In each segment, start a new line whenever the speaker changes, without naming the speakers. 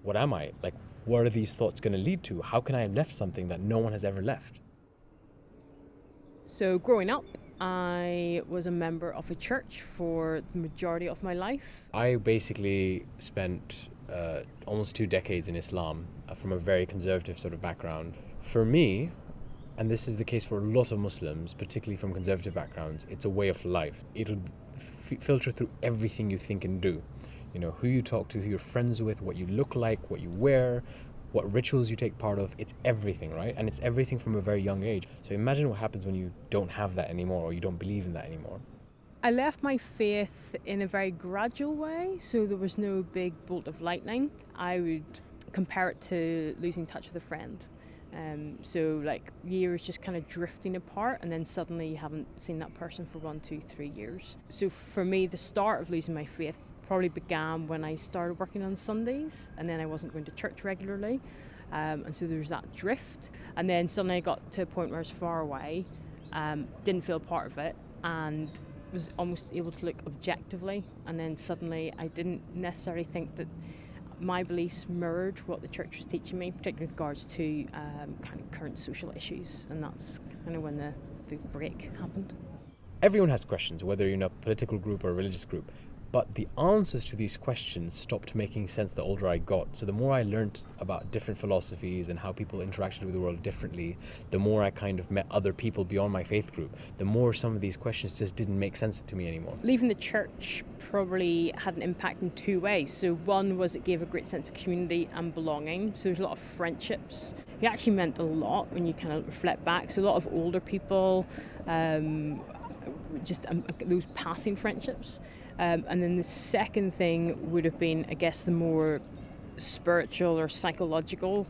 what am I? Like, what are these thoughts going to lead to? How can I have left something that no one has ever left?
So growing up, I was a member of a church for the majority of my life.
I basically spent almost 2 decades in Islam from a very conservative sort of background. For me, and this is the case for a lot of Muslims, particularly from conservative backgrounds, it's a way of life. It'll filter through everything you think and do. You know, who you talk to, who you're friends with, what you look like, what you wear, what rituals you take part of. It's everything, right? And it's everything from a very young age. So imagine what happens when you don't have that anymore, or you don't believe in that anymore.
I left my faith in a very gradual way, so there was no big bolt of lightning. I would compare it to losing touch with a friend. So like years just kind of drifting apart, and then suddenly you haven't seen that person for 1, 2, 3 years. So for me, the start of losing my faith probably began when I started working on Sundays, and then I wasn't going to church regularly, and so there was that drift. And then suddenly I got to a point where I was far away, didn't feel part of it, and was almost able to look objectively. And then suddenly I didn't necessarily think that my beliefs mirrored what the church was teaching me, particularly with regards to kind of current social issues, and that's kind of when the break happened.
Everyone has questions, whether you're in a political group or a religious group. But the answers to these questions stopped making sense the older I got. So the more I learned about different philosophies and how people interacted with the world differently, the more I kind of met other people beyond my faith group, the more some of these questions just didn't make sense to me anymore.
Leaving the church probably had an impact in 2 ways. So one was it gave a great sense of community and belonging. So there's a lot of friendships. It actually meant a lot when you kind of reflect back. So a lot of older people, just those passing friendships. And then the second thing would have been, I guess, the more spiritual or psychological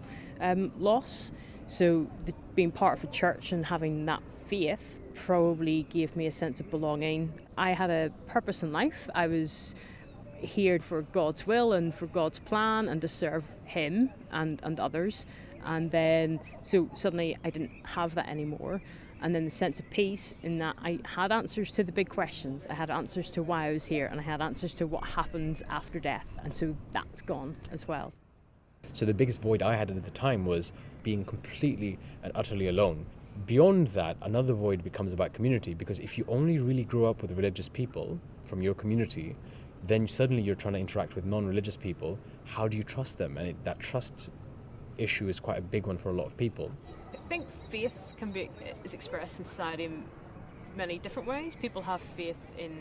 loss. So being part of a church and having that faith probably gave me a sense of belonging. I had a purpose in life. I was here for God's will and for God's plan and to serve Him and others. And then, so suddenly I didn't have that anymore. And then the sense of peace in that I had answers to the big questions. I had answers to why I was here, and I had answers to what happens after death. And so that's gone as well.
So the biggest void I had at the time was being completely and utterly alone. Beyond that, another void becomes about community, because if you only really grow up with religious people from your community, then suddenly you're trying to interact with non-religious people. How do you trust them? And that trust issue is quite a big one for a lot of people.
I think faith is expressed in society in many different ways. People have faith in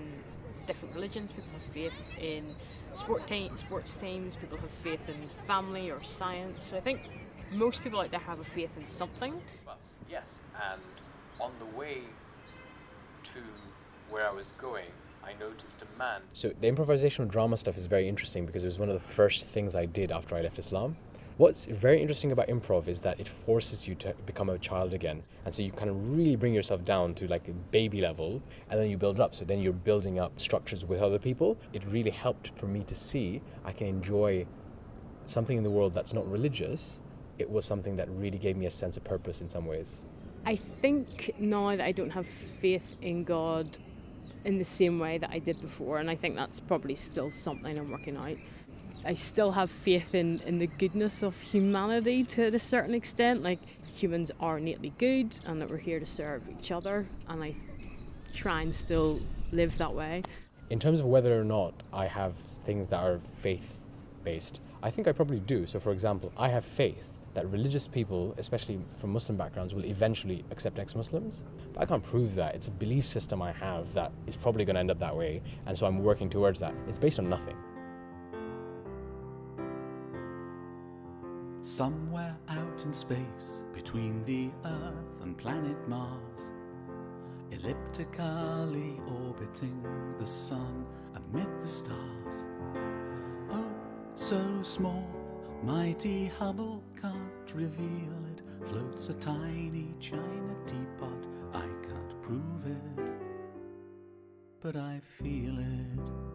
different religions. People have faith in sports teams. People have faith in family or science. So I think most people out there have a faith in something.
Yes, and on the way to where I was going, I noticed a man. So the improvisational drama stuff is very interesting because it was one of the first things I did after I left Islam. What's very interesting about improv is that it forces you to become a child again. And so you kind of really bring yourself down to like a baby level, and then you build up. So then you're building up structures with other people. It really helped for me to see I can enjoy something in the world that's not religious. It was something that really gave me a sense of purpose in some ways.
I think now that I don't have faith in God in the same way that I did before, and I think that's probably still something I'm working out. I still have faith in the goodness of humanity to a certain extent. Like, humans are innately good and that we're here to serve each other, and I try and still live that way.
In terms of whether or not I have things that are faith-based, I think I probably do. So for example, I have faith that religious people, especially from Muslim backgrounds, will eventually accept ex-Muslims. But I can't prove that. It's a belief system I have that is probably going to end up that way, and so I'm working towards that. It's based on nothing.
Somewhere out in space, between the Earth and planet Mars, elliptically orbiting the sun amid the stars. Oh, so small, mighty Hubble can't reveal it. Floats a tiny china teapot, I can't prove it, but I feel it.